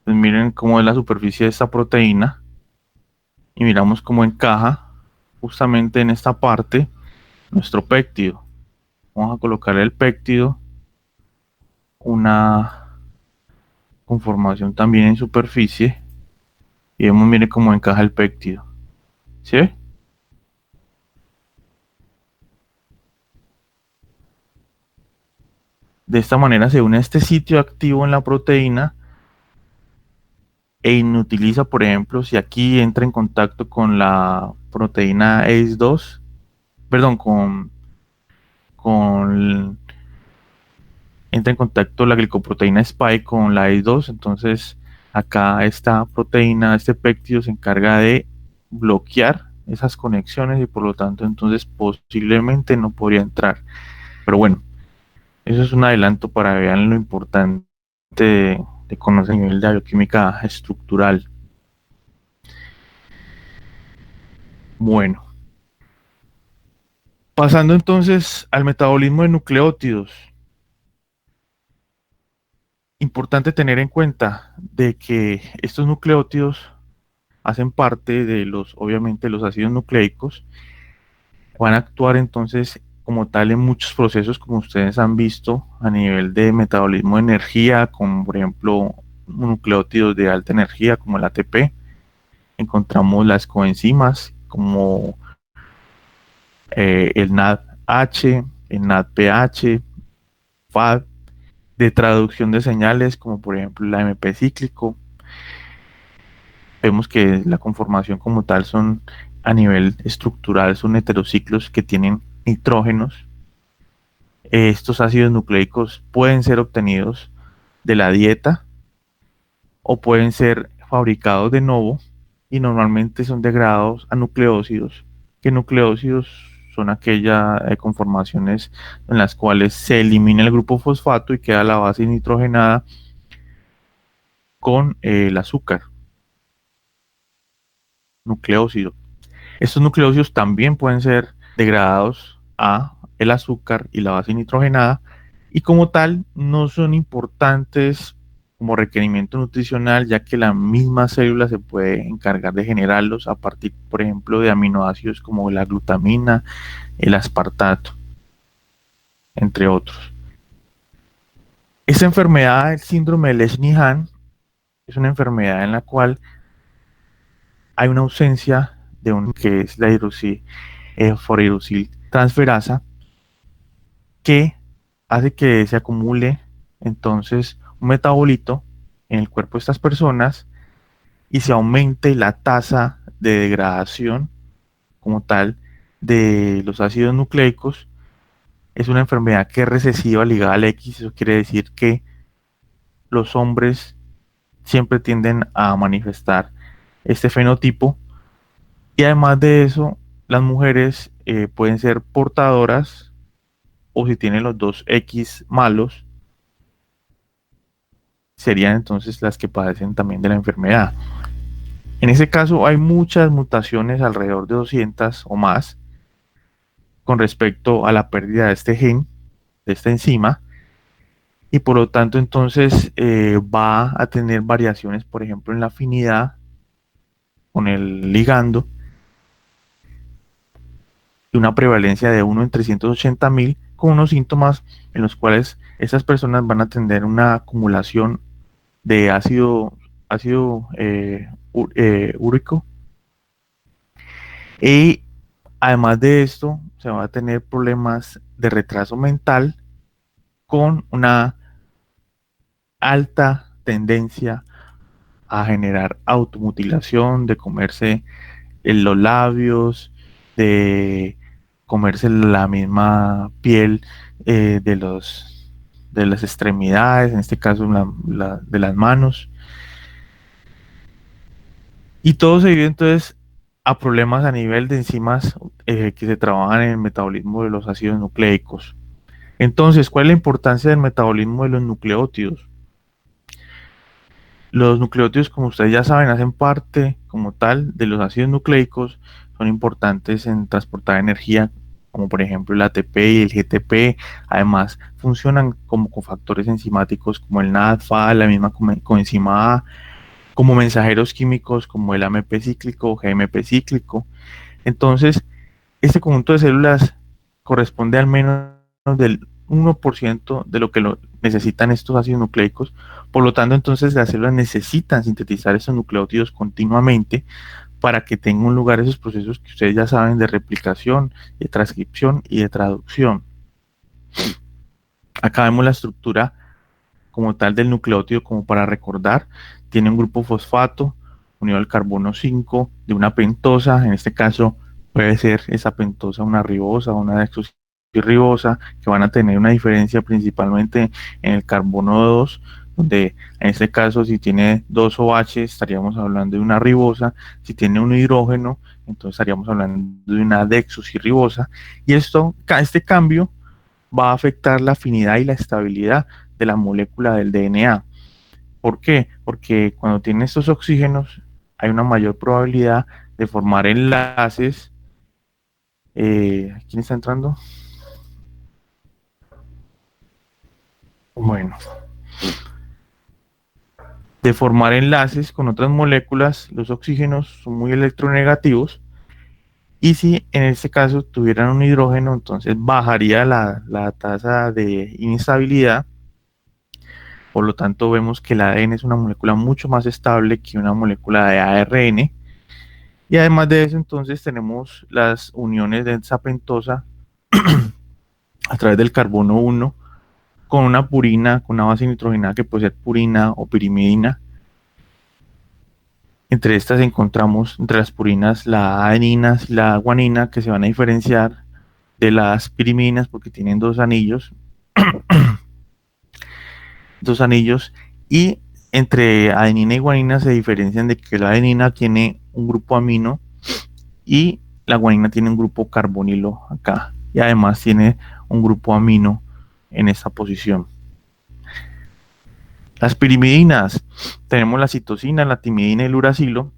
Pues miren cómo es la superficie de esta proteína y miramos cómo encaja justamente en esta parte nuestro péptido. Vamos a colocar el péptido, una conformación también en superficie y vemos, miren cómo encaja el péptido. ¿Sí ve? De esta manera se une a este sitio activo en la proteína e inutiliza, por ejemplo, si aquí entra en contacto con la proteína ACE2, perdón, con entra en contacto la glicoproteína spike con la ACE2, entonces acá esta proteína, este péptido se encarga de bloquear esas conexiones y por lo tanto entonces posiblemente no podría entrar. Pero bueno, eso es un adelanto para que vean lo importante de conocer el nivel de bioquímica estructural. Bueno, pasando entonces al metabolismo de nucleótidos. Importante tener en cuenta de que estos nucleótidos hacen parte de los, obviamente, los ácidos nucleicos. Van a actuar entonces como tal en muchos procesos, como ustedes han visto, a nivel de metabolismo de energía, como por ejemplo nucleótidos de alta energía, como el ATP. Encontramos las coenzimas, como el NADH, el NADPH, FAD, de traducción de señales, como por ejemplo el AMP cíclico. Vemos que la conformación como tal son a nivel estructural, son heterociclos que tienen nitrógenos. Estos ácidos nucleicos pueden ser obtenidos de la dieta o pueden ser fabricados de nuevo y normalmente son degradados a nucleósidos, que nucleósidos son aquellas conformaciones en las cuales se elimina el grupo fosfato y queda la base nitrogenada con el azúcar, nucleósido. Estos nucleósidos también pueden ser degradados a el azúcar y la base nitrogenada y como tal no son importantes como requerimiento nutricional, ya que la misma célula se puede encargar de generarlos a partir, por ejemplo, de aminoácidos como la glutamina, el aspartato, entre otros. Esta enfermedad, el síndrome de Lesch-Nyhan, es una enfermedad en la cual hay una ausencia de un que es la hidroxil transferasa, que hace que se acumule entonces un metabolito en el cuerpo de estas personas y se aumente la tasa de degradación como tal de los ácidos nucleicos. Es una enfermedad que es recesiva ligada al X, eso quiere decir que los hombres siempre tienden a manifestar este fenotipo y además de eso, las mujeres pueden ser portadoras o si tienen los dos X malos, serían entonces las que padecen también de la enfermedad. En ese caso hay muchas mutaciones, alrededor de 200 o más, con respecto a la pérdida de este gen, de esta enzima, y por lo tanto entonces va a tener variaciones, por ejemplo, en la afinidad con el ligando, y una prevalencia de 1 en 380.000, con unos síntomas en los cuales esas personas van a tener una acumulación de ácido úrico. Y además de esto, se va a tener problemas de retraso mental con una alta tendencia a generar automutilación, de comerse los labios, de comerse la misma piel de las extremidades, en este caso de las manos. Y todo se debe entonces a problemas a nivel de enzimas que se trabajan en el metabolismo de los ácidos nucleicos. Entonces, ¿cuál es la importancia del metabolismo de los nucleótidos? Los nucleótidos, como ustedes ya saben, hacen parte como tal de los ácidos nucleicos, son importantes en transportar energía, como por ejemplo el ATP y el GTP. Además, funcionan como cofactores enzimáticos como el NADFA, la misma coenzima A, como mensajeros químicos como el AMP cíclico o GMP cíclico. Entonces, este conjunto de células corresponde al menos del 1% de lo que necesitan estos ácidos nucleicos. Por lo tanto, entonces las células necesitan sintetizar estos nucleótidos continuamente para que tengan lugar esos procesos que ustedes ya saben de replicación, de transcripción y de traducción. Acá vemos la estructura como tal del nucleótido, como para recordar. Tiene un grupo fosfato unido al carbono 5 de una pentosa. En este caso puede ser esa pentosa una ribosa o una desoxirribosa, que van a tener una diferencia principalmente en el carbono 2, donde en este caso si tiene 2 OH estaríamos hablando de una ribosa. Si tiene un hidrógeno, entonces estaríamos hablando de una desoxirribosa. Y este cambio va a afectar la afinidad y la estabilidad de la molécula del DNA. ¿Por qué? Porque cuando tiene estos oxígenos hay una mayor probabilidad de formar enlaces. ¿Quién está entrando? Bueno, de formar enlaces con otras moléculas. Los oxígenos son muy electronegativos y si en este caso tuvieran un hidrógeno, entonces bajaría la tasa de inestabilidad. Por lo tanto, vemos que el ADN es una molécula mucho más estable que una molécula de ARN. Y además de eso, entonces tenemos las uniones de esa pentosa a través del carbono 1 con una purina, con una base nitrogenada que puede ser purina o pirimidina. Entre estas encontramos, entre las purinas, la adenina y la guanina, que se van a diferenciar de las pirimidinas porque tienen dos anillos, y entre adenina y guanina se diferencian de que la adenina tiene un grupo amino y la guanina tiene un grupo carbonilo acá, y además tiene un grupo amino en esta posición. Las pirimidinas, tenemos la citosina, la timidina y el uracilo,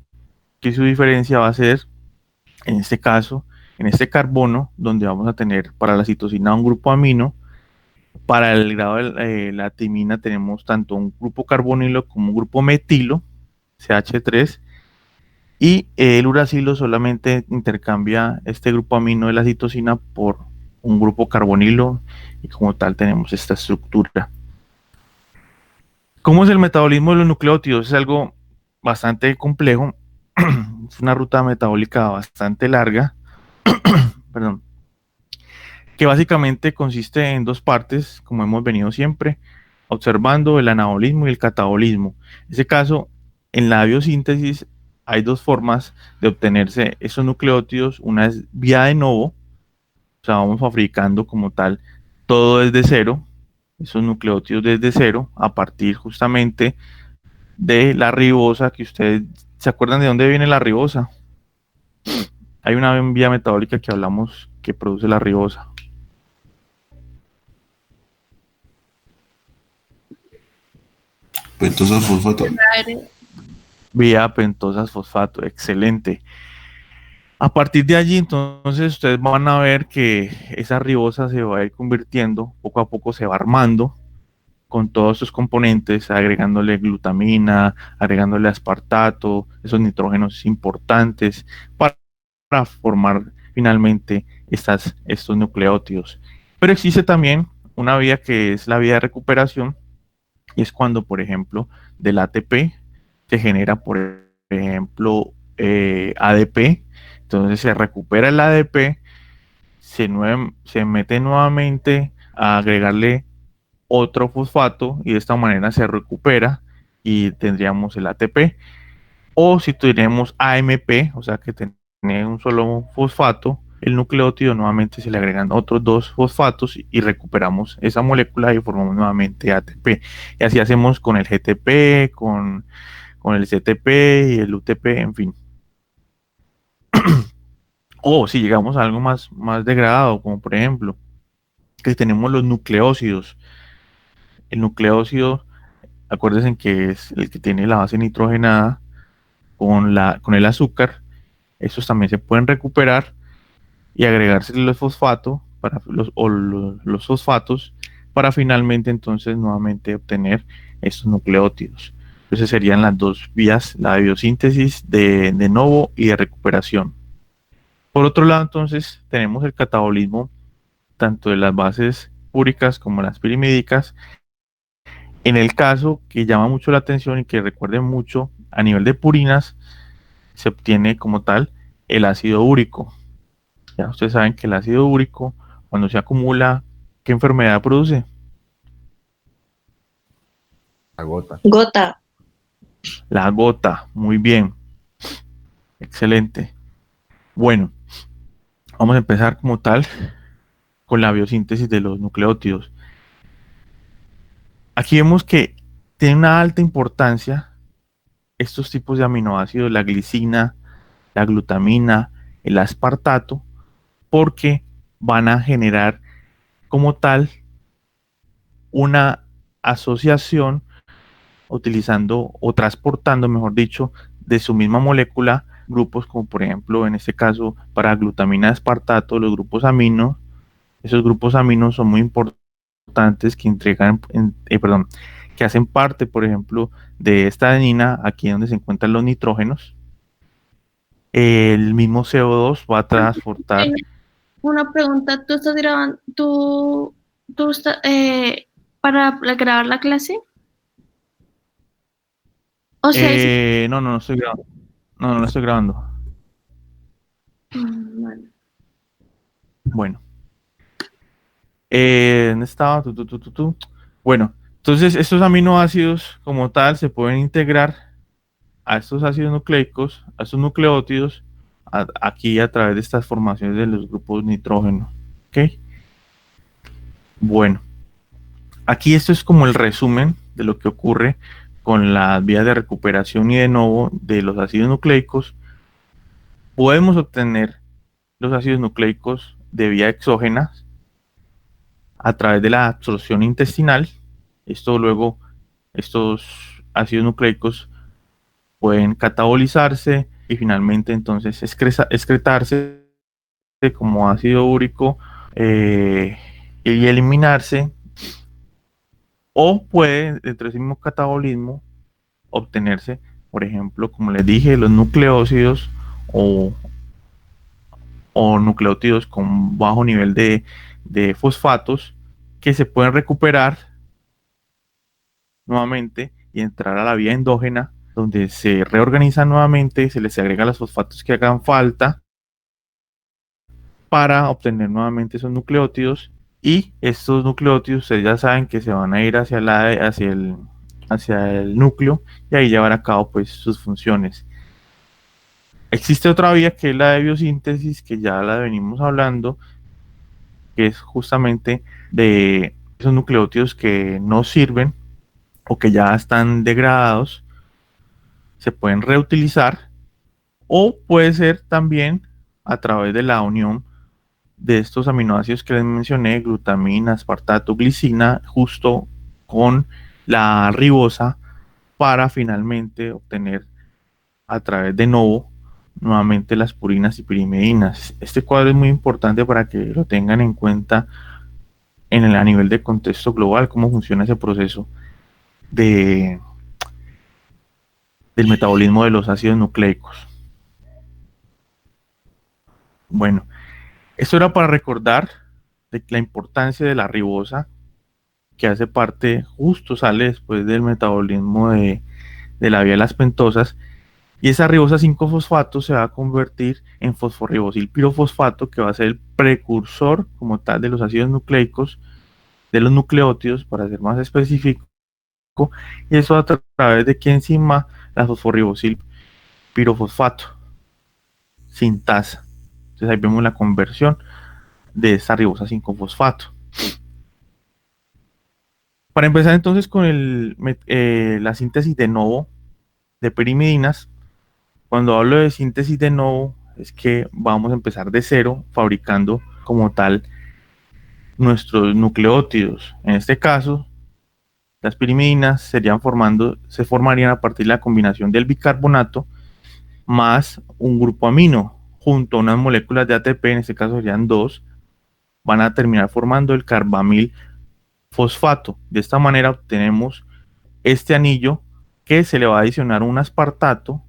que su diferencia va a ser, en este caso, en este carbono, donde vamos a tener para la citosina un grupo amino. Para el grado de la timina tenemos tanto un grupo carbonilo como un grupo metilo, CH3, y el uracilo solamente intercambia este grupo amino de la citosina por un grupo carbonilo, y como tal tenemos esta estructura. ¿Cómo es el metabolismo de los nucleótidos? Es algo bastante complejo, es una ruta metabólica bastante larga, perdón, que básicamente consiste en dos partes, como hemos venido siempre observando, el anabolismo y el catabolismo. En este caso, en la biosíntesis hay dos formas de obtenerse esos nucleótidos. Una es vía de novo, o sea, vamos fabricando como tal todo desde cero, esos nucleótidos desde cero, a partir justamente de la ribosa, que ustedes se acuerdan de dónde viene la ribosa. Hay una vía metabólica que hablamos que produce la ribosa. Pentosa fosfato. Vía pentosas fosfato, excelente. A partir de allí, entonces, ustedes van a ver que esa ribosa se va a ir convirtiendo, poco a poco se va armando con todos sus componentes, agregándole glutamina, agregándole aspartato, esos nitrógenos importantes, para formar finalmente estos nucleótidos. Pero existe también una vía que es la vía de recuperación, y es cuando, por ejemplo, del ATP se genera, por ejemplo, ADP. Entonces se recupera el ADP, se mete nuevamente a agregarle otro fosfato y de esta manera se recupera y tendríamos el ATP. O si tenemos AMP, o sea que tiene un solo fosfato, el nucleótido nuevamente se le agregan otros dos fosfatos y recuperamos esa molécula y formamos nuevamente ATP. Y así hacemos con el GTP, con el CTP y el UTP, en fin. O si llegamos a algo más degradado, como por ejemplo, que tenemos los nucleócidos. El nucleócido, acuérdense que es el que tiene la base nitrogenada con el azúcar. Estos también se pueden recuperar y agregarse los fosfatos los fosfatos para finalmente entonces nuevamente obtener estos nucleótidos. Esas serían las dos vías, la de biosíntesis de novo y de recuperación. Por otro lado, entonces, tenemos el catabolismo tanto de las bases púricas como las pirimídicas. En el caso que llama mucho la atención y que recuerden mucho, a nivel de purinas, se obtiene como tal el ácido úrico. Ya ustedes saben que el ácido úrico, cuando se acumula, ¿qué enfermedad produce? La gota. Gota. La gota. Muy bien. Excelente. Bueno, vamos a empezar como tal con la biosíntesis de los nucleótidos. Aquí vemos que tiene una alta importancia estos tipos de aminoácidos, la glicina, la glutamina, el aspartato, porque van a generar como tal una asociación utilizando o transportando, mejor dicho, de su misma molécula grupos como por ejemplo en este caso para glutamina de aspartato, los grupos amino. Esos grupos aminos son muy importantes que entregan, perdón, que hacen parte, por ejemplo, de esta adenina, aquí donde se encuentran los nitrógenos. El mismo CO2 va a transportar. Una pregunta, ¿tú estás grabando, tú estás, para grabar la clase? O sea, No, no, no estoy grabando. No, no lo estoy grabando. vale. Bueno, ¿dónde estaba? Bueno, entonces estos aminoácidos como tal se pueden integrar a estos ácidos nucleicos, a estos nucleótidos, aquí a través de estas formaciones de los grupos nitrógeno. ¿Ok? Bueno, aquí esto es como el resumen de lo que ocurre con las vías de recuperación y de nuevo de los ácidos nucleicos. Podemos obtener los ácidos nucleicos de vía exógena a través de la absorción intestinal. Esto luego, estos ácidos nucleicos pueden catabolizarse y finalmente entonces excretarse como ácido úrico y eliminarse, o puede dentro de ese mismo catabolismo obtenerse, por ejemplo, como les dije, los nucleócidos o, o nucleótidos con bajo nivel de fosfatos que se pueden recuperar nuevamente y entrar a la vía endógena, donde se reorganiza nuevamente, se les agrega los fosfatos que hagan falta para obtener nuevamente esos nucleótidos. Y estos nucleótidos ustedes ya saben que se van a ir hacia el núcleo y ahí llevar a cabo pues sus funciones. Existe otra vía que es la de biosíntesis, que ya la venimos hablando, que es justamente de esos nucleótidos que no sirven o que ya están degradados, se pueden reutilizar, o puede ser también a través de la unión de estos aminoácidos que les mencioné, glutamina, aspartato, glicina, justo con la ribosa, para finalmente obtener a través de novo nuevamente las purinas y pirimedinas. Este cuadro es muy importante para que lo tengan en cuenta a nivel de contexto global, cómo funciona ese proceso de, del metabolismo de los ácidos nucleicos. Bueno, esto era para recordar de la importancia de la ribosa, que hace parte, justo sale después del metabolismo de la vía de las pentosas, y esa ribosa 5-fosfato se va a convertir en fosforribosil pirofosfato, que va a ser el precursor como tal de los ácidos nucleicos, de los nucleótidos, para ser más específico, y eso a través de qué enzima, la fosforribosil pirofosfato, sintasa. Entonces ahí vemos la conversión de esta ribosa 5-fosfato. Para empezar entonces con la síntesis de novo de pirimidinas, cuando hablo de síntesis de novo es que vamos a empezar de cero fabricando como tal nuestros nucleótidos. En este caso, las pirimidinas se formarían a partir de la combinación del bicarbonato más un grupo amino junto a unas moléculas de ATP, en este caso serían dos, van a terminar formando el carbamil fosfato. De esta manera obtenemos este anillo que se le va a adicionar un aspartato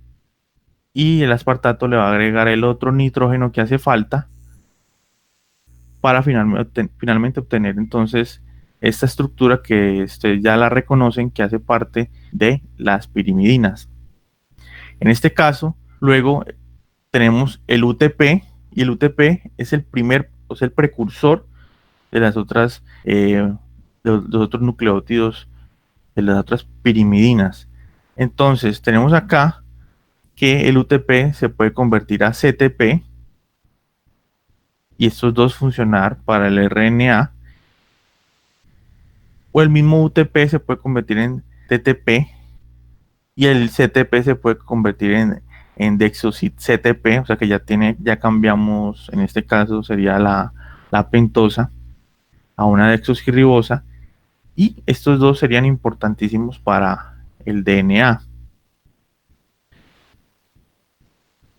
y el aspartato le va a agregar el otro nitrógeno que hace falta para finalmente obtener entonces esta estructura que ustedes ya la reconocen, que hace parte de las pirimidinas. En este caso, luego tenemos el UTP, y el UTP es el primer, o sea, el precursor de las otras, los otros nucleótidos, de las otras pirimidinas. Entonces, tenemos acá que el UTP se puede convertir a CTP, y estos dos funcionar para el RNA, o el mismo UTP se puede convertir en TTP, y el CTP se puede convertir en CTP, o sea que ya cambiamos, en este caso sería la pentosa a una desoxirribosa, y estos dos serían importantísimos para el DNA.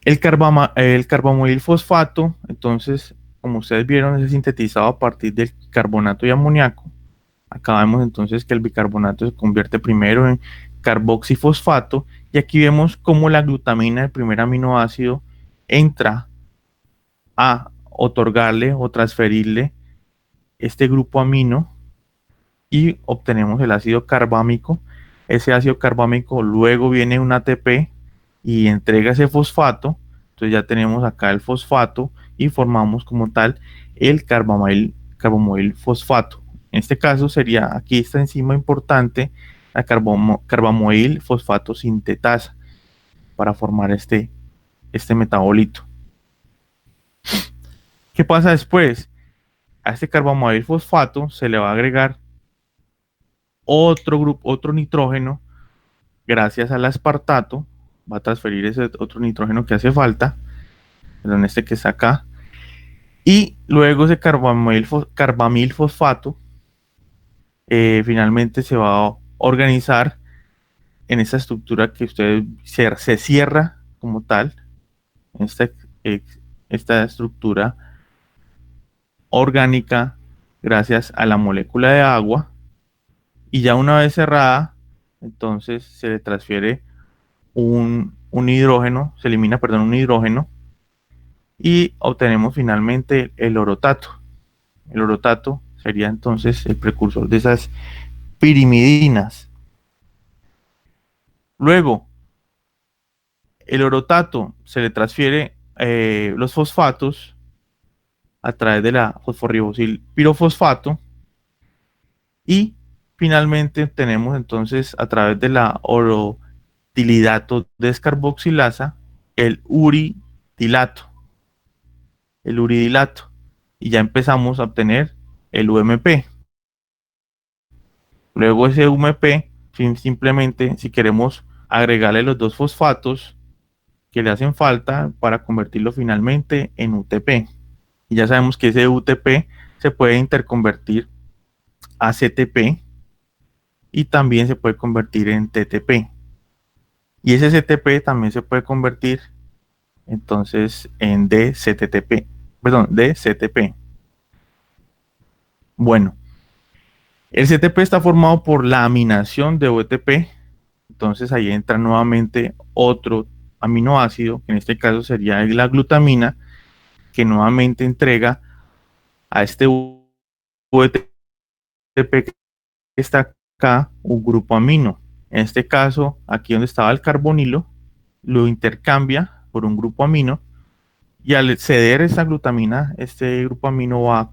El carbamoil fosfato, entonces, como ustedes vieron, es sintetizado a partir del carbonato y amoníaco. Acá vemos entonces que el bicarbonato se convierte primero en carboxifosfato, y aquí vemos cómo la glutamina, el primer aminoácido, entra a otorgarle o transferirle este grupo amino y obtenemos el ácido carbámico. Ese ácido carbámico luego viene un ATP y entrega ese fosfato. Entonces ya tenemos acá el fosfato y formamos como tal el carbamoil fosfato. En este caso sería aquí esta enzima importante, la carbamoil fosfato sintetasa, para formar este metabolito. ¿Qué pasa después? A este carbamoil fosfato se le va a agregar otro nitrógeno, gracias al aspartato, va a transferir ese otro nitrógeno que hace falta, en este que está acá, y luego ese carbamil fosfato finalmente se va a organizar en esta estructura que se cierra como tal, esta, esta estructura orgánica, gracias a la molécula de agua, y ya una vez cerrada, entonces se le transfiere un hidrógeno, se elimina, perdón, un hidrógeno, y obtenemos finalmente el orotato. El orotato sería entonces el precursor de esas pirimidinas. Luego, el orotato se le transfiere los fosfatos a través de la fosforribosil pirofosfato, y finalmente tenemos entonces a través de la orotilidato descarboxilasa el uridilato. Y ya empezamos a obtener el UMP. Luego ese UMP, simplemente si queremos agregarle los dos fosfatos que le hacen falta para convertirlo finalmente en UTP. Y ya sabemos que ese UTP se puede interconvertir a CTP y también se puede convertir en TTP. Y ese CTP también se puede convertir entonces en DCTP. Bueno, el CTP está formado por la aminación de OTP. Entonces ahí entra nuevamente otro aminoácido, que en este caso sería la glutamina, que nuevamente entrega a este OTP que está acá un grupo amino. En este caso, aquí donde estaba el carbonilo, lo intercambia por un grupo amino, y al ceder esa glutamina, este grupo amino va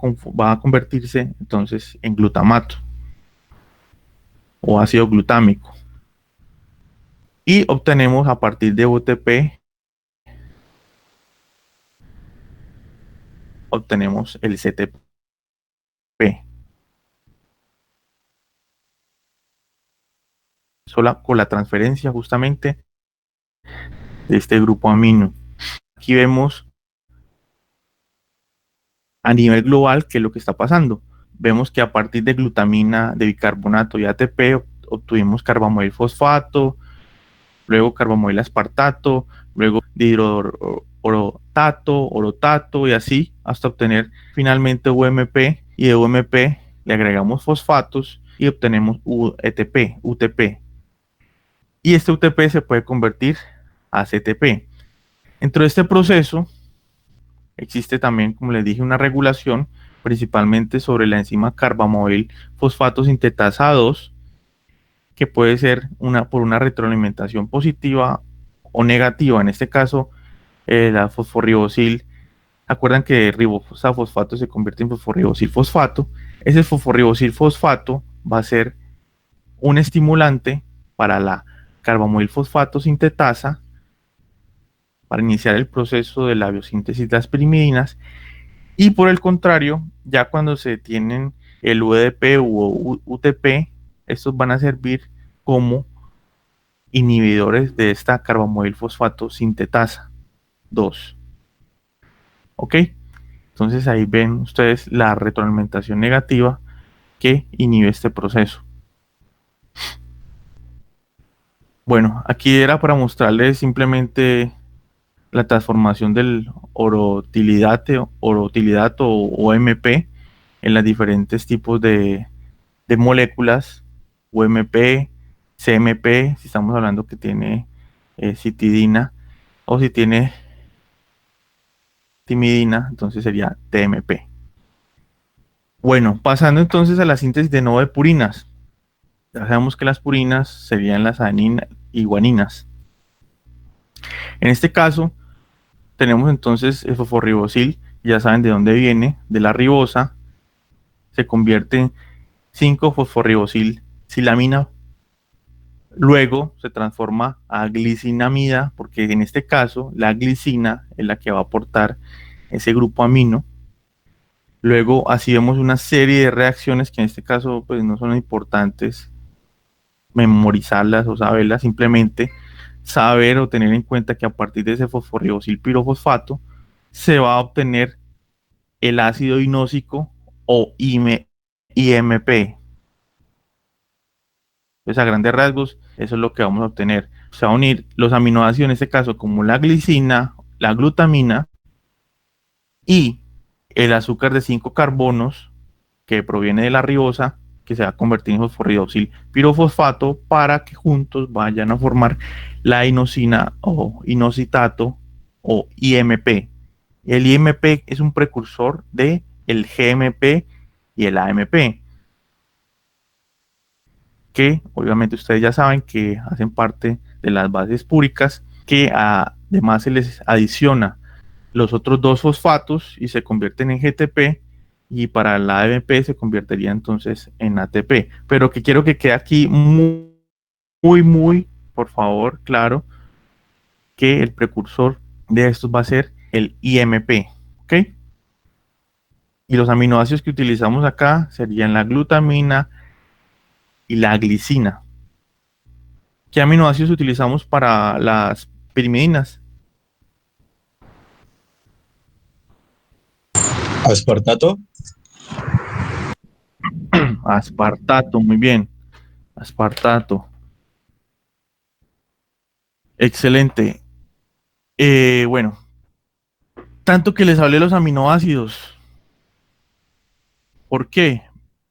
a convertirse entonces en glutamato o ácido glutámico. Y obtenemos a partir de UTP, obtenemos el CTP. Sola con la transferencia justamente de este grupo amino. Aquí vemos a nivel global qué es lo que está pasando. Vemos que a partir de glutamina, de bicarbonato y ATP obtuvimos carbamoil fosfato, luego carbamoil aspartato, luego dihidroorotato, orotato, y así hasta obtener finalmente UMP, y de UMP le agregamos fosfatos y obtenemos UTP. y este UTP se puede convertir a CTP. Dentro de este proceso existe también, como les dije, una regulación principalmente sobre la enzima carbamol fosfato sintetasa 2, que puede ser por una retroalimentación positiva o negativa. En este caso, la fosforribosil, acuerdan que ribosafosfato se convierte en fosforribosil fosfato. Ese fosforribosil fosfato va a ser un estimulante para la carbamol fosfato sintetasa para iniciar el proceso de la biosíntesis de las pirimidinas, y por el contrario, ya cuando se tienen el UDP u UTP, estos van a servir como inhibidores de esta carbamol fosfato sintetasa 2. ¿Ok? Entonces ahí ven ustedes la retroalimentación negativa que inhibe este proceso. Bueno, aquí era para mostrarles simplemente la transformación del orotilidato o OMP en los diferentes tipos de moléculas, UMP, CMP, si estamos hablando que tiene citidina, o si tiene timidina, entonces sería TMP. Bueno, pasando entonces a la síntesis de nuevo de purinas. Ya sabemos que las purinas serían las adenina y guaninas. En este caso, tenemos entonces el fosforribosil, ya saben de dónde viene, de la ribosa, se convierte en 5-fosforribosil silamina, luego se transforma a glicinamida, porque en este caso la glicina es la que va a aportar ese grupo amino. Luego así vemos una serie de reacciones que en este caso pues no son importantes memorizarlas o saberlas, simplemente saber o tener en cuenta que a partir de ese fosforribosil pirofosfato se va a obtener el ácido inósico o IMP. Pues a grandes rasgos, eso es lo que vamos a obtener. Se va a unir los aminoácidos, en este caso, como la glicina, la glutamina y el azúcar de 5 carbonos que proviene de la ribosa, que se va a convertir en fosforidoxil pirofosfato para que juntos vayan a formar la inosina o inositato o IMP. El IMP es un precursor de el GMP y el AMP, que obviamente ustedes ya saben que hacen parte de las bases púricas, que además se les adiciona los otros dos fosfatos y se convierten en GTP, y para la AMP se convertiría entonces en ATP. Pero que quiero que quede aquí muy, por favor, claro, que el precursor de estos va a ser el IMP, ¿ok? Y los aminoácidos que utilizamos acá serían la glutamina y la glicina. ¿Qué aminoácidos utilizamos para las pirimidinas? Aspartato. Aspartato, muy bien. Aspartato. Excelente. Bueno, tanto que les hablé de los aminoácidos. ¿Por qué?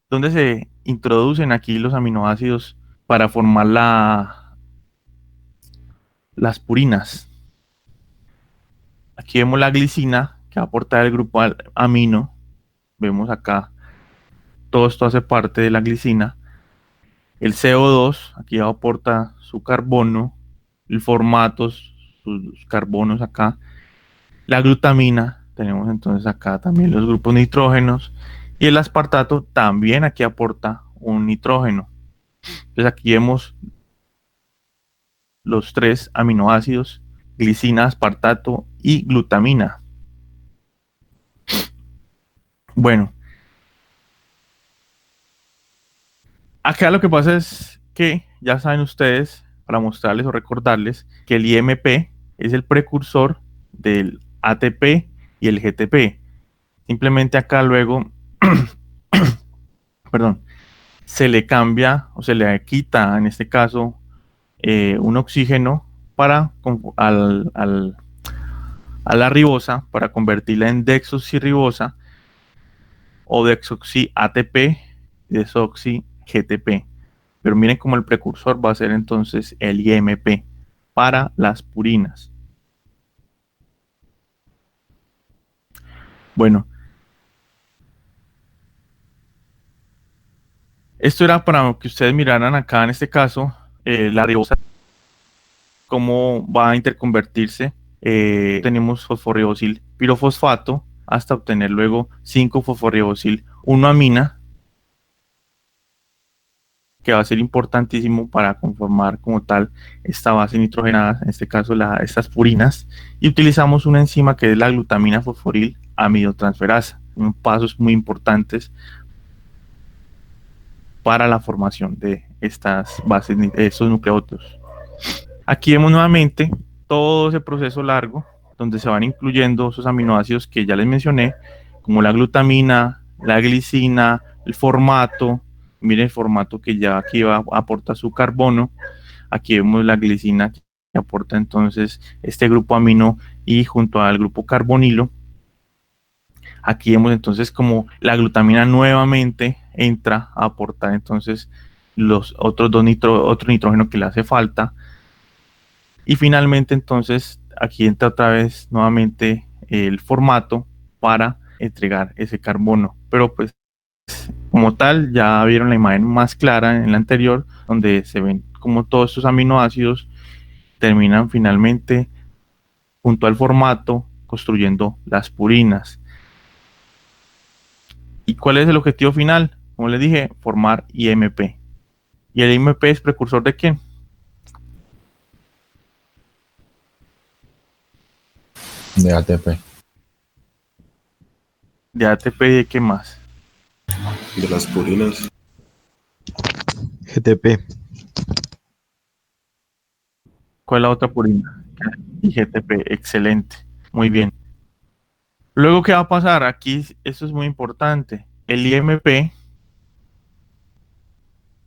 ¿Dónde se introducen aquí los aminoácidos para formar las purinas? Aquí vemos la glicina, que va a aportar el grupo amino. Vemos acá, todo esto hace parte de la glicina. El CO2, aquí aporta su carbono, el formato, sus carbonos acá. La glutamina, tenemos entonces acá también los grupos nitrógenos. Y el aspartato también aquí aporta un nitrógeno. Entonces aquí vemos los tres aminoácidos: glicina, aspartato y glutamina. Bueno, acá lo que pasa es que ya saben ustedes, para mostrarles o recordarles, que el IMP es el precursor del ATP y el GTP. Simplemente acá luego, perdón, se le cambia o se le quita, en este caso, un oxígeno para a la ribosa para convertirla en desoxirribosa o desoxi ATP, desoxi GTP. Pero miren cómo el precursor va a ser entonces el IMP para las purinas. Bueno, esto era para que ustedes miraran acá en este caso la ribosa, cómo va a interconvertirse. Tenemos fosforribosil pirofosfato hasta obtener luego 5-fosforribosil 1-amina, que va a ser importantísimo para conformar como tal esta base nitrogenada, en este caso estas purinas, y utilizamos una enzima que es la glutamina fosforil amidotransferasa, unos pasos muy importantes para la formación de estas bases, de estos nucleótidos. Aquí vemos nuevamente todo ese proceso largo donde se van incluyendo esos aminoácidos que ya les mencioné, como la glutamina, la glicina, el formato. Miren el formato que ya aquí aporta su carbono. Aquí vemos la glicina que aporta entonces este grupo amino y junto al grupo carbonilo. Aquí vemos entonces como la glutamina nuevamente entra a aportar entonces los otros otro nitrógeno que le hace falta. Y finalmente entonces aquí entra otra vez nuevamente el formato para entregar ese carbono. Pero pues como tal ya vieron la imagen más clara en la anterior donde se ven como todos estos aminoácidos terminan finalmente junto al formato construyendo las purinas. ¿Y cuál es el objetivo final? Como les dije, formar IMP. ¿Y el IMP es precursor de qué? De ATP. De ATP y de qué más. De las purinas. GTP. ¿Cuál es la otra purina? Y GTP, excelente, muy bien. Luego, ¿qué va a pasar? Aquí, esto es muy importante. El IMP,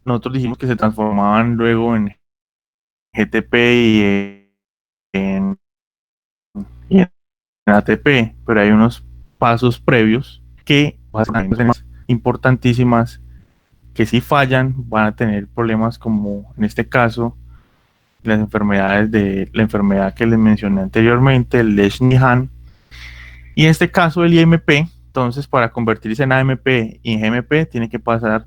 nosotros dijimos que se transformaban luego en GTP y en ATP, pero hay unos pasos previos que son importantísimas, que si fallan van a tener problemas como en este caso las enfermedades de la enfermedad que les mencioné anteriormente, el Lesch-Nyhan. Y en este caso el IMP, entonces para convertirse en AMP y en GMP tiene que pasar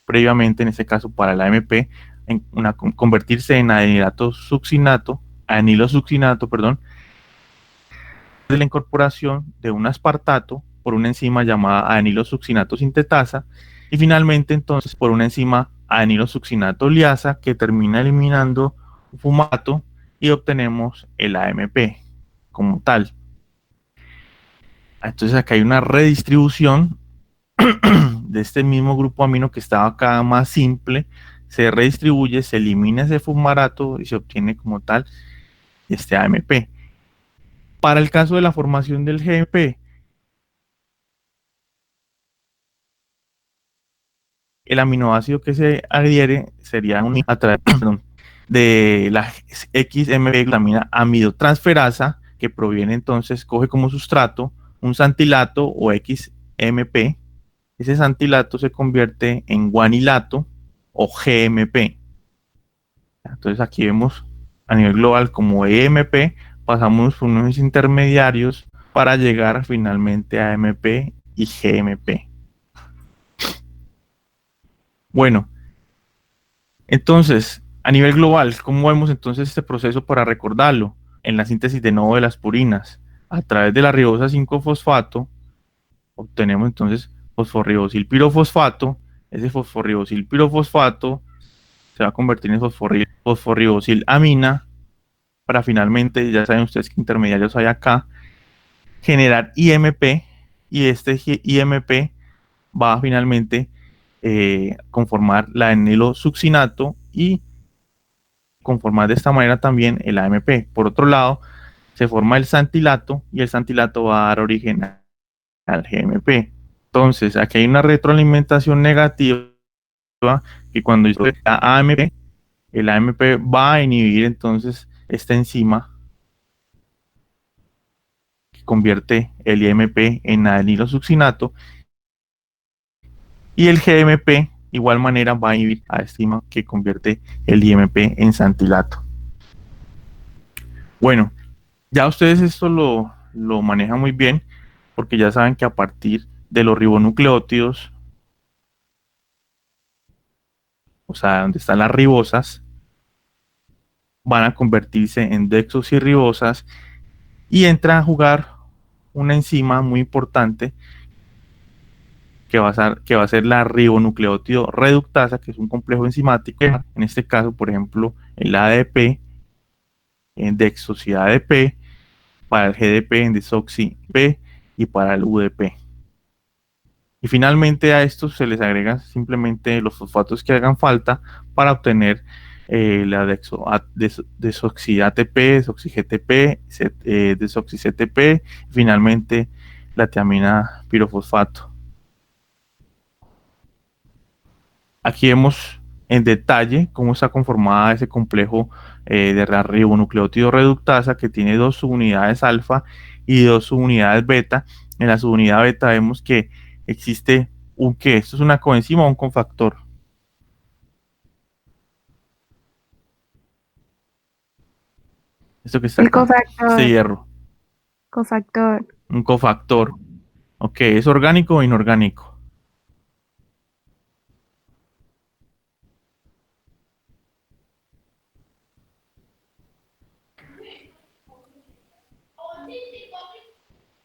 previamente, en este caso para el AMP, convertirse en anilosuccinato, perdón, de la incorporación de un aspartato por una enzima llamada anilosuccinato sintetasa y finalmente entonces por una enzima anilosuccinato liasa que termina eliminando un fumato y obtenemos el AMP como tal. Entonces acá hay una redistribución de este mismo grupo amino que estaba acá más simple, se redistribuye, se elimina ese fumarato y se obtiene como tal este AMP. Para el caso de la formación del GMP, el aminoácido que se adhiere sería a través de la XMP glutamina amidotransferasa, que proviene entonces, coge como sustrato un santilato o XMP. Ese santilato se convierte en guanilato o GMP. Entonces aquí vemos a nivel global como EMP, pasamos por unos intermediarios para llegar finalmente a AMP y GMP. Bueno, entonces, a nivel global, ¿cómo vemos entonces este proceso para recordarlo? En la síntesis de nuevo de las purinas, a través de la ribosa 5-fosfato, obtenemos entonces fosforribosil pirofosfato. Ese fosforribosil pirofosfato se va a convertir en fosforribosil amina para finalmente, ya saben ustedes qué intermediarios hay acá, generar IMP y este IMP va a finalmente conformar la anilosuccinato y conformar de esta manera también el AMP. Por otro lado, se forma el santilato y el santilato va a dar origen al GMP. Entonces, aquí hay una retroalimentación negativa que cuando yo AMP, el AMP va a inhibir entonces esta enzima que convierte el IMP en anilosuccinato y el GMP igual manera va a inhibir a esta enzima que convierte el IMP en santilato. Bueno, ya ustedes esto lo manejan muy bien porque ya saben que a partir de los ribonucleótidos, o sea, donde están las ribosas, van a convertirse en desoxirribosas y entra a jugar una enzima muy importante que va a ser la ribonucleótido reductasa, que es un complejo enzimático. En este caso, por ejemplo, el ADP en desoxi-ADP, para el GDP en desoxi-P y para el UDP. Y finalmente a estos se les agrega simplemente los fosfatos que hagan falta para obtener la desoxi-ATP, desoxi-GTP, desoxi-CTP y finalmente la tiamina pirofosfato. Aquí vemos en detalle cómo está conformada ese complejo de la ribonucleótido reductasa, que tiene 2 subunidades alfa y 2 subunidades beta. En la subunidad beta vemos que existe un ¿qué? ¿Esto es una coenzima o un cofactor? Esto que está El acá, cofactor. este hierro, Cofactor. un cofactor. Ok, ¿es orgánico o inorgánico?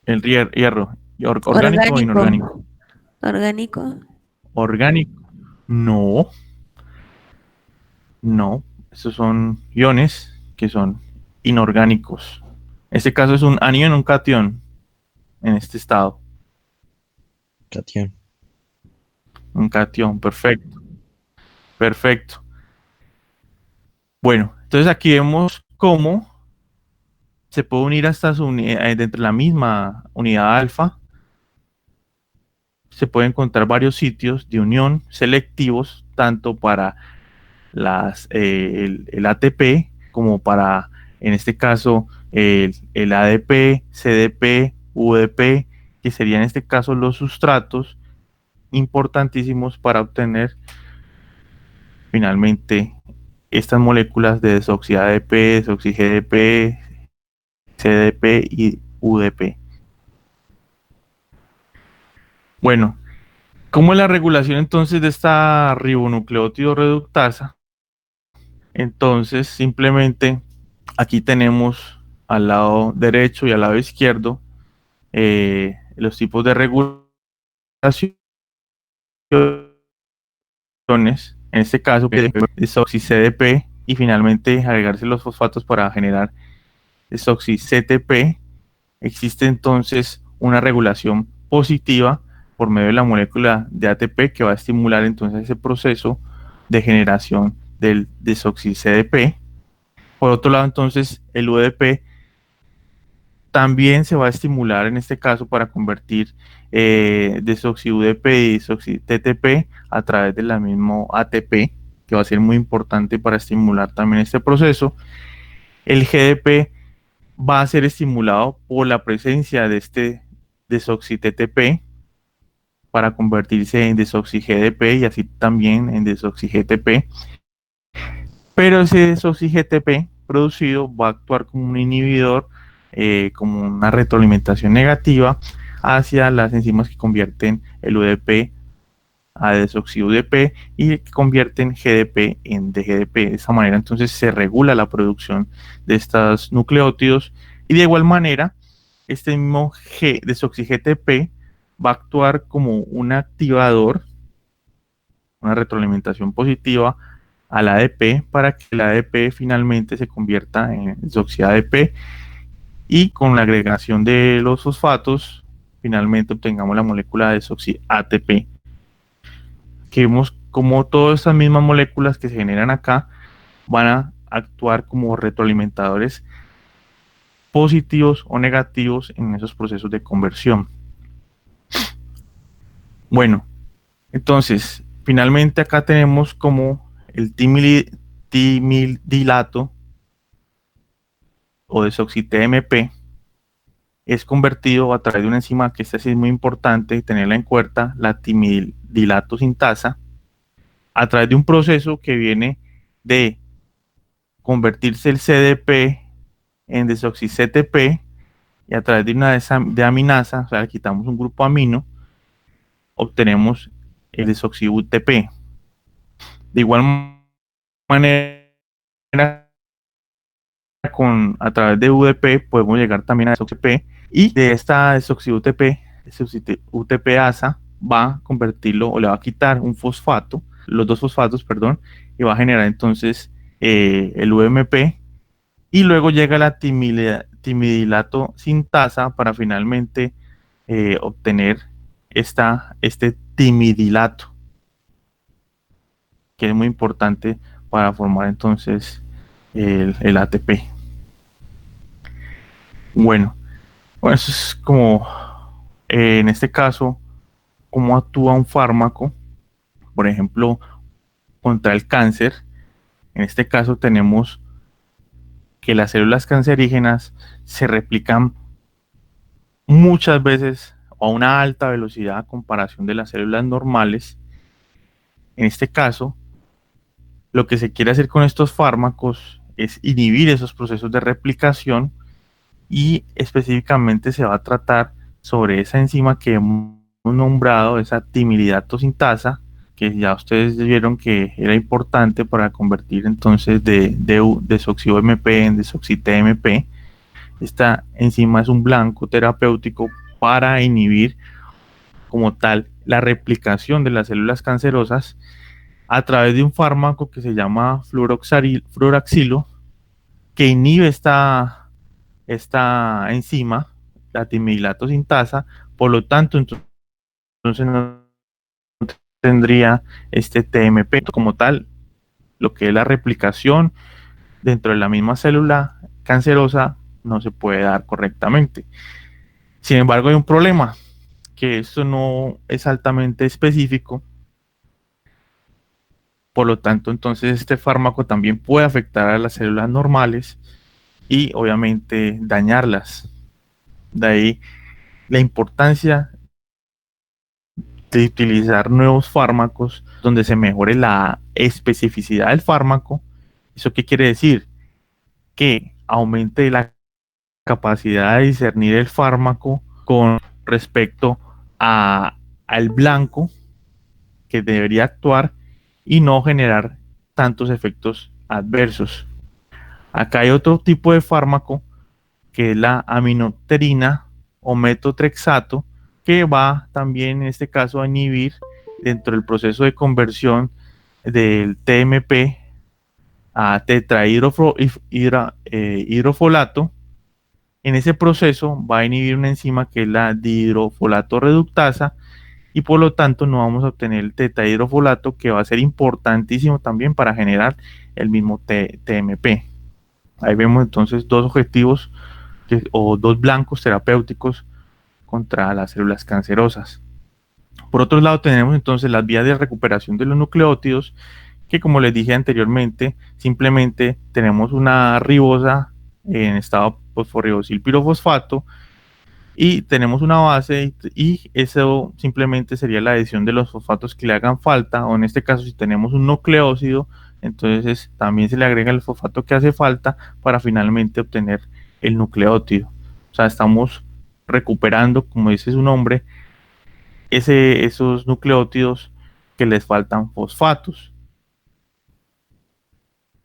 El hierro, ¿orgánico o inorgánico? Orgánico. Orgánico. No, no. Estos son iones que son inorgánicos. En este caso es un anión o un catión en este estado. Catión. Un catión, perfecto. Perfecto. Bueno, entonces aquí vemos cómo se puede unir a estas unidades dentro de la misma unidad alfa. Se pueden encontrar varios sitios de unión selectivos, tanto para el ATP como para, en este caso, el ADP, CDP, UDP, que serían en este caso los sustratos importantísimos para obtener finalmente estas moléculas de desoxi-ADP, desoxi-GDP, CDP y UDP. Bueno, ¿cómo es la regulación entonces de esta ribonucleótido reductasa? Entonces, simplemente aquí tenemos al lado derecho y al lado izquierdo los tipos de regulación. En este caso, desoxi-CDP y finalmente agregarse los fosfatos para generar desoxi-CTP. Existe entonces una regulación positiva por medio de la molécula de ATP que va a estimular entonces ese proceso de generación del desoxi-CDP. Por otro lado, entonces, el UDP también se va a estimular en este caso para convertir desoxi-UDP y desoxi-TTP a través del mismo ATP, que va a ser muy importante para estimular también este proceso. El GDP va a ser estimulado por la presencia de este desoxi-TTP para convertirse en desoxi-GDP y así también en desoxi-GTP. Pero ese desoxi-GTP producido va a actuar como un inhibidor, como una retroalimentación negativa hacia las enzimas que convierten el UDP a desoxi-UDP y que convierten GDP en DGDP. De esa manera entonces se regula la producción de estos nucleótidos y de igual manera este mismo desoxi-GTP va a actuar como un activador, una retroalimentación positiva al ADP para que el ADP finalmente se convierta en desoxi-ADP y con la agregación de los fosfatos finalmente obtengamos la molécula de desoxi-ATP. Que vemos como todas estas mismas moléculas que se generan acá van a actuar como retroalimentadores positivos o negativos en esos procesos de conversión. Bueno, entonces finalmente acá tenemos como el timildilato o desoxi-TMP es convertido a través de una enzima que esta sí es muy importante tenerla en cuenta, la timildilato sintasa, a través de un proceso que viene de convertirse el CDP en desoxi-CTP, y a través de una desaminasa, o sea, quitamos un grupo amino, obtenemos el desoxi-UTP. De igual manera, a través de UDP podemos llegar también a desoxi-UTP, y de esta desoxi-UTP, UTP-ASA va a convertirlo, o le va a quitar un fosfato, los dos fosfatos, perdón, y va a generar entonces el UMP, y luego llega la timidilato sintasa para finalmente obtener este timidilato, que es muy importante para formar entonces el ATP. Bueno, eso es como en este caso, cómo actúa un fármaco, por ejemplo, contra el cáncer. En este caso tenemos que las células cancerígenas se replican muchas veces a una alta velocidad a comparación de las células normales. En este caso, lo que se quiere hacer con estos fármacos es inhibir esos procesos de replicación, y específicamente se va a tratar sobre esa enzima que hemos nombrado, esa timidilato sintasa, que ya ustedes vieron que era importante para convertir entonces de desoxi-OMP en desoxi-TMP. Esta enzima es un blanco terapéutico para inhibir como tal la replicación de las células cancerosas a través de un fármaco que se llama fluoroxilo, que inhibe esta enzima, la timidilato sintasa. Por lo tanto, entonces no tendría este TMP como tal, lo que es la replicación dentro de la misma célula cancerosa no se puede dar correctamente. Sin embargo, hay un problema, que esto no es altamente específico. Por lo tanto, entonces este fármaco también puede afectar a las células normales y obviamente dañarlas. De ahí la importancia de utilizar nuevos fármacos donde se mejore la especificidad del fármaco. ¿Eso qué quiere decir? Que aumente la capacidad de discernir el fármaco con respecto al blanco que debería actuar y no generar tantos efectos adversos. Acá hay otro tipo de fármaco que es la aminopterina o metotrexato, que va también en este caso a inhibir dentro del proceso de conversión del TMP a tetrahidrofolato. En ese proceso va a inhibir una enzima que es la dihidrofolato reductasa, y por lo tanto no vamos a obtener el tetrahidrofolato, que va a ser importantísimo también para generar el mismo TMP. Ahí vemos entonces dos objetivos o dos blancos terapéuticos contra las células cancerosas. Por otro lado, tenemos entonces las vías de recuperación de los nucleótidos, que como les dije anteriormente, simplemente tenemos una ribosa en estado fosforibosil pirofosfato y tenemos una base, y eso simplemente sería la adición de los fosfatos que le hagan falta, o en este caso si tenemos un nucleócido, entonces también se le agrega el fosfato que hace falta para finalmente obtener el nucleótido. O sea, estamos recuperando, como dice su nombre, esos nucleótidos que les faltan fosfatos.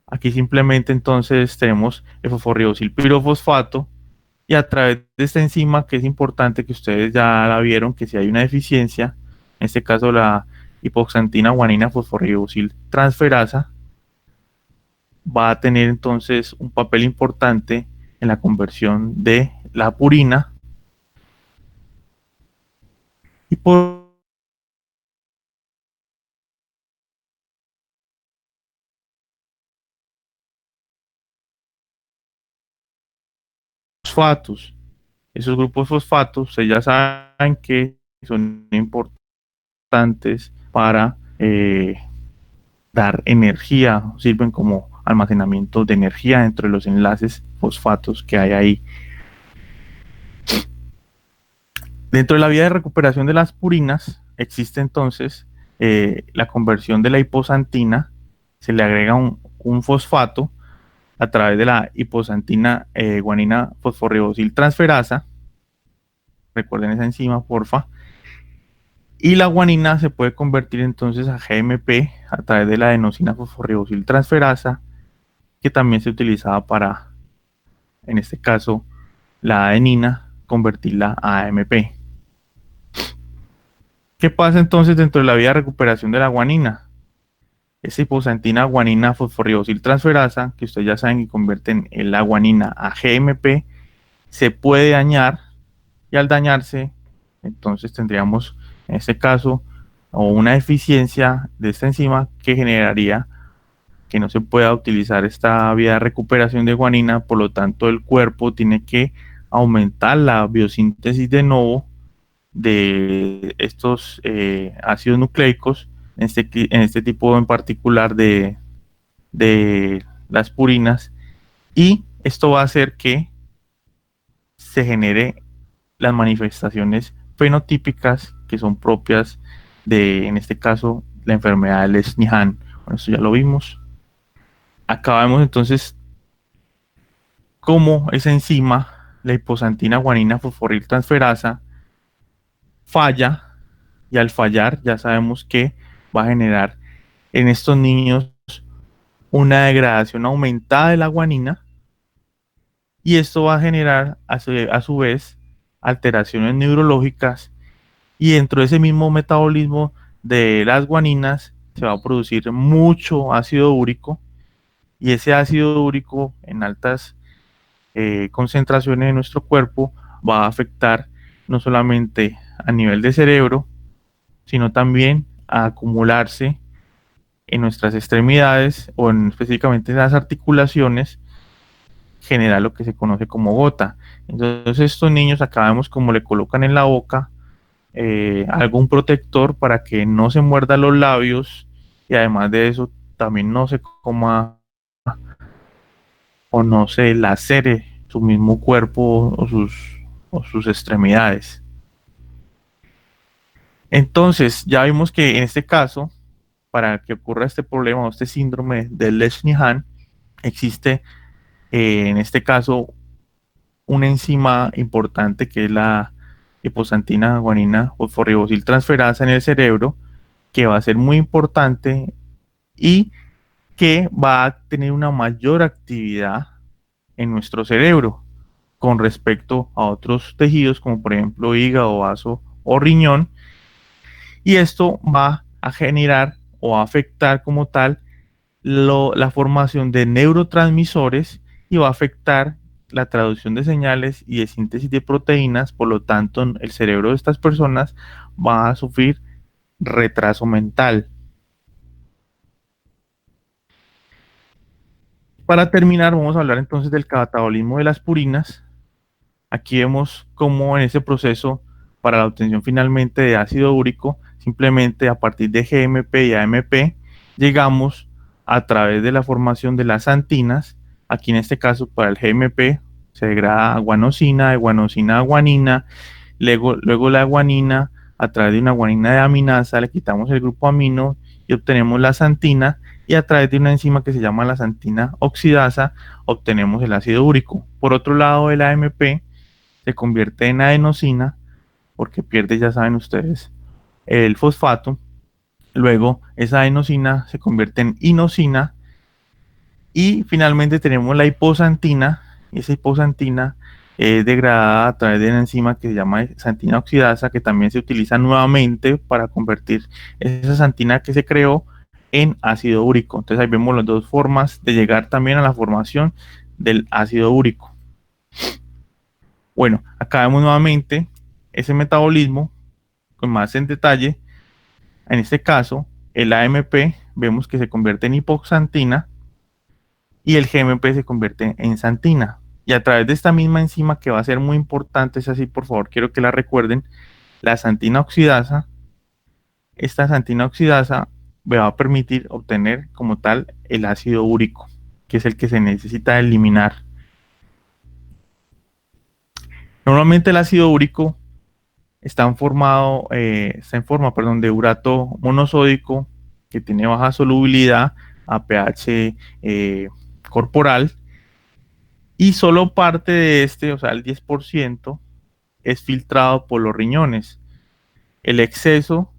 Aquí simplemente entonces tenemos el fosforibosil pirofosfato, y a través de esta enzima, que es importante que ustedes ya la vieron, que si hay una deficiencia, en este caso la hipoxantina guanina fosforibosil transferasa, va a tener entonces un papel importante en la conversión de la purina, y por fosfatos. Esos grupos fosfatos, ustedes ya saben que son importantes para dar energía, sirven como almacenamiento de energía dentro de los enlaces fosfatos que hay ahí. Dentro de la vía de recuperación de las purinas existe entonces la conversión de la hiposantina, se le agrega un fosfato a través de la hiposantina guanina fosforribosil transferasa. Recuerden esa enzima, porfa. Y la guanina se puede convertir entonces a GMP a través de la adenosina fosforribosil transferasa, que también se utilizaba para, en este caso, la adenina, convertirla a AMP. ¿Qué pasa entonces dentro de la vía de recuperación de la guanina? Esa hiposantina guanina fosforribosil transferasa, que ustedes ya saben que convierten en la guanina a GMP, se puede dañar, y al dañarse, entonces tendríamos en este caso o una deficiencia de esta enzima que generaría que no se pueda utilizar esta vía de recuperación de guanina. Por lo tanto, el cuerpo tiene que aumentar la biosíntesis de nuevo de estos ácidos nucleicos, en este tipo en particular de las purinas, y esto va a hacer que se genere las manifestaciones fenotípicas que son propias de, en este caso, la enfermedad del Lesch-Nyhan. Bueno, esto ya lo vimos. Acá vemos entonces cómo esa enzima, la hiposantina guanina fosforil transferasa, falla, y al fallar ya sabemos que va a generar en estos niños una degradación aumentada de la guanina, y esto va a generar a su vez alteraciones neurológicas, y dentro de ese mismo metabolismo de las guaninas se va a producir mucho ácido úrico, y ese ácido úrico en altas concentraciones en nuestro cuerpo va a afectar no solamente a nivel de cerebro, sino también a acumularse en nuestras extremidades o específicamente en las articulaciones, generar lo que se conoce como gota. Entonces estos niños acá vemos como le colocan en la boca algún protector para que no se muerda los labios, y además de eso también no se coma o no se lacere su mismo cuerpo o sus extremidades. Entonces ya vimos que en este caso, para que ocurra este problema o este síndrome de Lesch-Nyhan, existe en este caso una enzima importante que es la hiposantina guanina fosforribosil transferasa en el cerebro, que va a ser muy importante y que va a tener una mayor actividad en nuestro cerebro con respecto a otros tejidos como por ejemplo hígado, vaso o riñón, y esto va a generar o a afectar como tal la formación de neurotransmisores, y va a afectar la traducción de señales y de síntesis de proteínas. Por lo tanto, el cerebro de estas personas va a sufrir retraso mental. Para terminar, vamos a hablar entonces del catabolismo de las purinas. Aquí vemos cómo en ese proceso para la obtención finalmente de ácido úrico, simplemente a partir de GMP y AMP, llegamos a través de la formación de las santinas. Aquí en este caso para el GMP se degrada a guanosina, de guanosina a guanina, luego la guanina a través de una guanina de aminasa le quitamos el grupo amino y obtenemos la santina, y a través de una enzima que se llama la santina oxidasa obtenemos el ácido úrico. Por otro lado, el AMP se convierte en adenosina porque pierde, ya saben ustedes, el fosfato. Luego esa adenosina se convierte en inosina, y finalmente tenemos la hiposantina, y esa hiposantina es degradada a través de una enzima que se llama santina oxidasa, que también se utiliza nuevamente para convertir esa santina que se creó en ácido úrico. Entonces ahí vemos las dos formas de llegar también a la formación del ácido úrico. Bueno, acá vemos nuevamente ese metabolismo con más en detalle. En este caso, el AMP vemos que se convierte en hipoxantina y el GMP se convierte en santina. Y a través de esta misma enzima, que va a ser muy importante, es así, por favor, quiero que la recuerden, la santina oxidasa, esta santina oxidasa me va a permitir obtener como tal el ácido úrico, que es el que se necesita eliminar. Normalmente el ácido úrico está en forma, perdón, de urato monosódico que tiene baja solubilidad a pH corporal, y solo parte de este, o sea, el 10%, es filtrado por los riñones. El exceso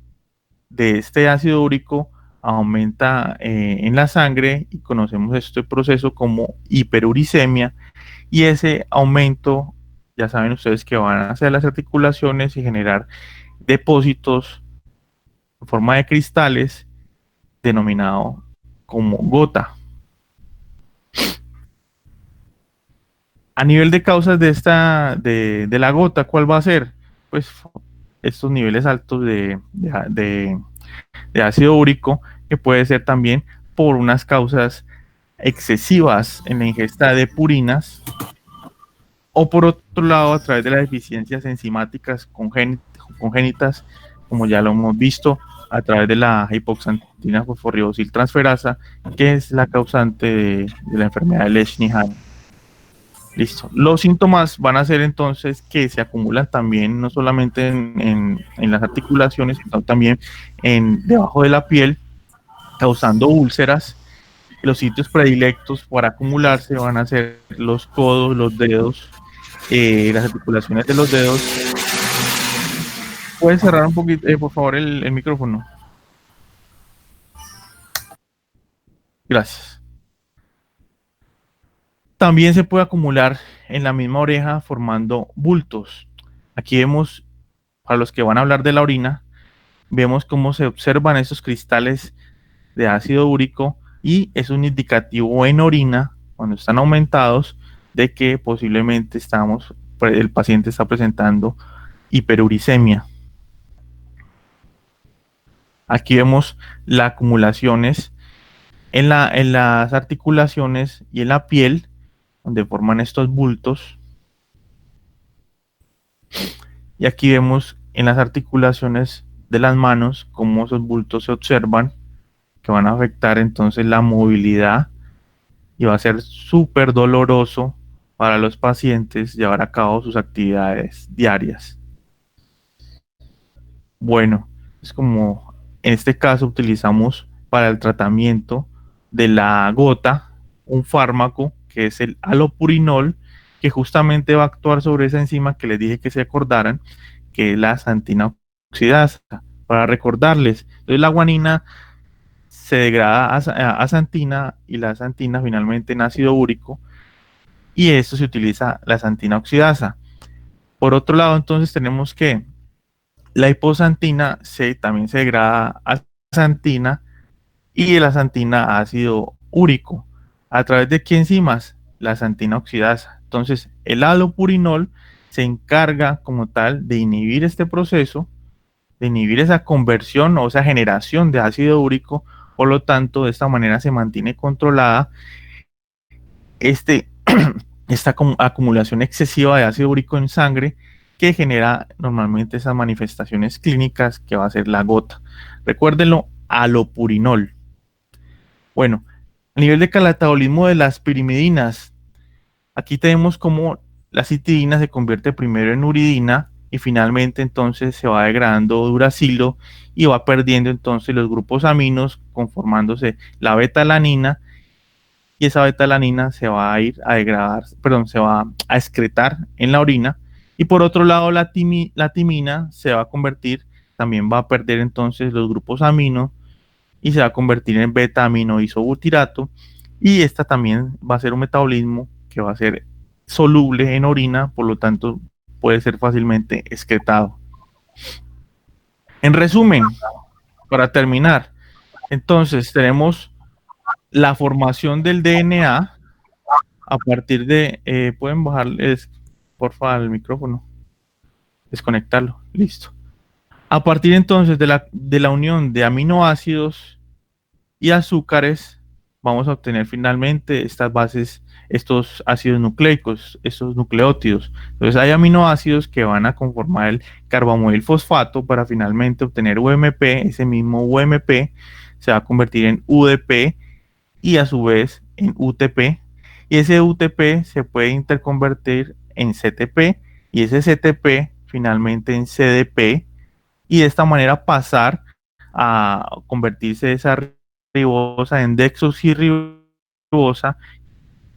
de este ácido úrico aumenta en la sangre y conocemos este proceso como hiperuricemia, y ese aumento, ya saben ustedes que van a hacer las articulaciones y generar depósitos en forma de cristales denominado como gota. A nivel de causas de la gota, ¿cuál va a ser? Pues estos niveles altos de ácido úrico, que puede ser también por unas causas excesivas en la ingesta de purinas, o por otro lado a través de las deficiencias enzimáticas congénitas, como ya lo hemos visto, a través de la hipoxantina fosforilosil transferasa, que es la causante de la enfermedad de Lesch-Nyhan. Listo. Los síntomas van a ser entonces que se acumulan también no solamente en las articulaciones, sino también debajo de la piel, causando úlceras. Los sitios predilectos para acumularse van a ser los codos, los dedos, las articulaciones de los dedos. ¿Puedes cerrar un poquito, por favor, el micrófono? Gracias. También se puede acumular en la misma oreja formando bultos. Aquí vemos, para los que van a hablar de la orina, vemos cómo se observan esos cristales de ácido úrico, y es un indicativo en orina, cuando están aumentados, de que posiblemente el paciente está presentando hiperuricemia. Aquí vemos las acumulaciones en las articulaciones y en la piel, donde forman estos bultos. Y aquí vemos en las articulaciones de las manos cómo esos bultos se observan, que van a afectar entonces la movilidad, y va a ser súper doloroso para los pacientes llevar a cabo sus actividades diarias. Bueno, es como en este caso utilizamos para el tratamiento de la gota un fármaco que es el alopurinol, que justamente va a actuar sobre esa enzima que les dije que se acordaran, que es la xantina oxidasa. Para recordarles, entonces la guanina se degrada a xantina, y la xantina finalmente en ácido úrico, y esto se utiliza la xantina oxidasa. Por otro lado, entonces tenemos que la hipoxantina también se degrada a xantina, y la xantina a ácido úrico. ¿A través de qué enzimas? La xantina oxidasa. Entonces, el alopurinol se encarga como tal de inhibir este proceso, de inhibir esa conversión o esa generación de ácido úrico. Por lo tanto, de esta manera se mantiene controlada esta acumulación excesiva de ácido úrico en sangre, que genera normalmente esas manifestaciones clínicas que va a ser la gota. Recuérdenlo, alopurinol. Bueno, a nivel de catabolismo de las pirimidinas, aquí tenemos como la citidina se convierte primero en uridina, y finalmente entonces se va degradando duracilo y va perdiendo entonces los grupos aminos, conformándose la betalanina, y esa betalanina se va a ir a degradar, se va a excretar en la orina. Y por otro lado, la timina se va a convertir, también va a perder entonces los grupos aminos, y se va a convertir en beta-aminoisobutirato, y esta también va a ser un metabolismo que va a ser soluble en orina, por lo tanto puede ser fácilmente excretado. En resumen, para terminar, entonces tenemos la formación del DNA a partir de, pueden bajarles porfa el micrófono, desconectarlo, listo. A partir entonces de la unión de aminoácidos y azúcares, vamos a obtener finalmente estas bases, estos ácidos nucleicos, estos nucleótidos. Entonces hay aminoácidos que van a conformar el carbamoil fosfato para finalmente obtener UMP. Ese mismo UMP se va a convertir en UDP y a su vez en UTP, y ese UTP se puede interconvertir en CTP, y ese CTP finalmente en CDP y de esta manera pasar a convertirse esa ribosa en desoxirribosa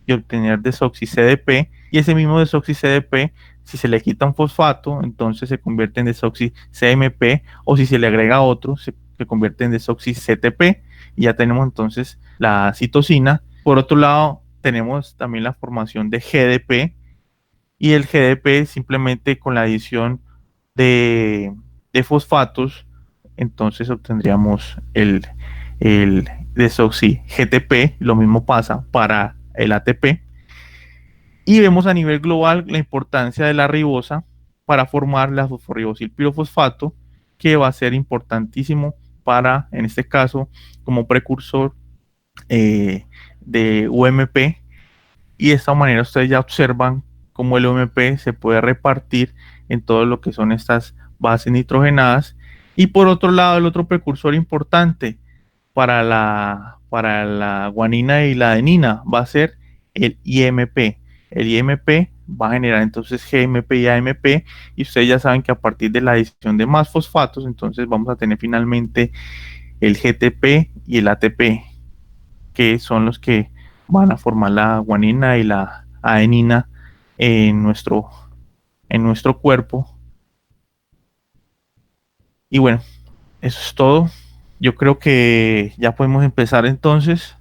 y obtener desoxi-CDP, y ese mismo desoxi-CDP, si se le quita un fosfato, entonces se convierte en desoxi-CMP, o si se le agrega otro, se convierte en desoxi-CTP, y ya tenemos entonces la citosina. Por otro lado, tenemos también la formación de GDP, y el GDP simplemente con la adición de, de fosfatos, entonces obtendríamos el desoxi GTP. Lo mismo pasa para el ATP. Y vemos a nivel global la importancia de la ribosa para formar la fosforibosil pirofosfato, que va a ser importantísimo para, en este caso, como precursor de UMP. Y de esta manera ustedes ya observan cómo el UMP se puede repartir en todo lo que son estas bases nitrogenadas. Y por otro lado, el otro precursor importante para la guanina y la adenina va a ser el IMP. El IMP va a generar entonces GMP y AMP, y ustedes ya saben que a partir de la adición de más fosfatos, entonces vamos a tener finalmente el GTP y el ATP, que son los que van a formar la guanina y la adenina en en nuestro cuerpo. Y bueno, eso es todo. Yo creo que ya podemos empezar entonces.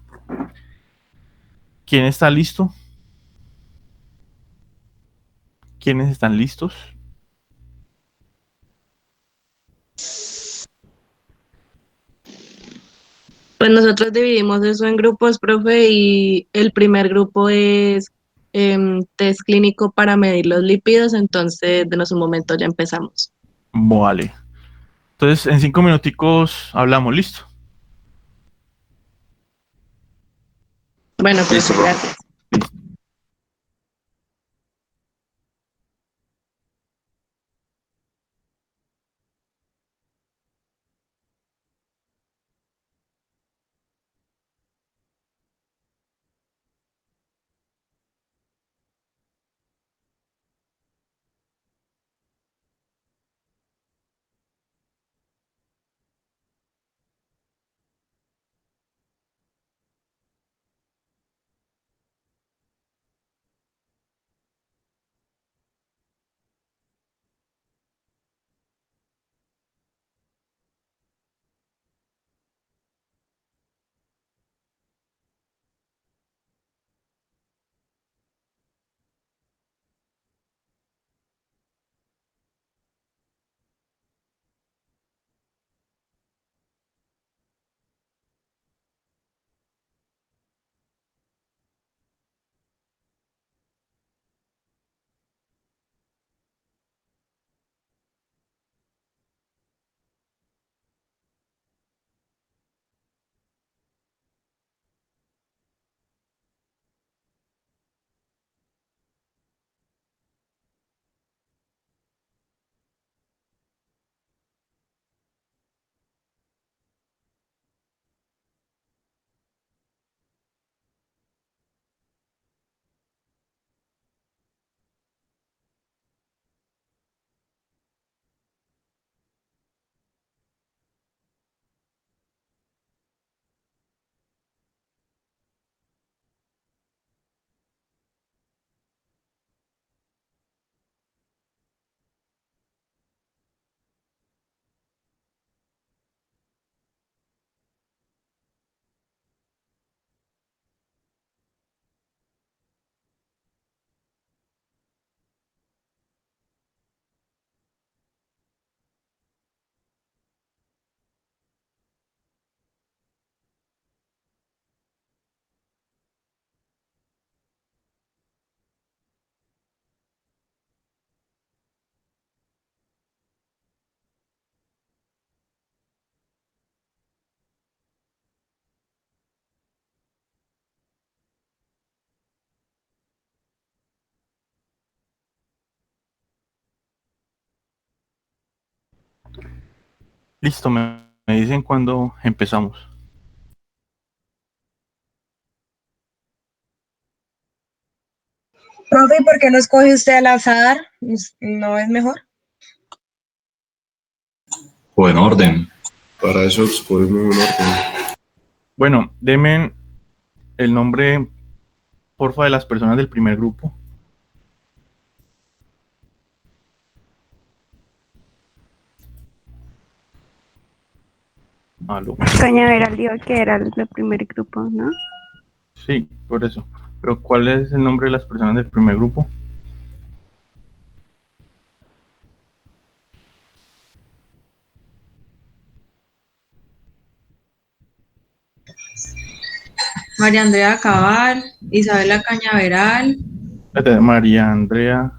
¿Quién está listo? ¿Quiénes están listos? Pues nosotros dividimos eso en grupos, profe, y el primer grupo es test clínico para medir los lípidos, entonces denos un momento, ya empezamos. Vale. Entonces, en 5 minuticos hablamos, listo. Bueno, Listo, profe, profe. gracias. Listo. Listo, me dicen cuando empezamos. Profe, ¿y por qué no escoge usted al azar? ¿No es mejor? O en orden. Para eso escogemos un orden. Bueno, denme el nombre, porfa, de las personas del primer grupo. Aló. Cañaveral dijo que era el primer grupo, ¿no? Sí, por eso. Pero ¿cuál es el nombre de las personas del primer grupo? María Andrea Cabal, Isabela Cañaveral, María Andrea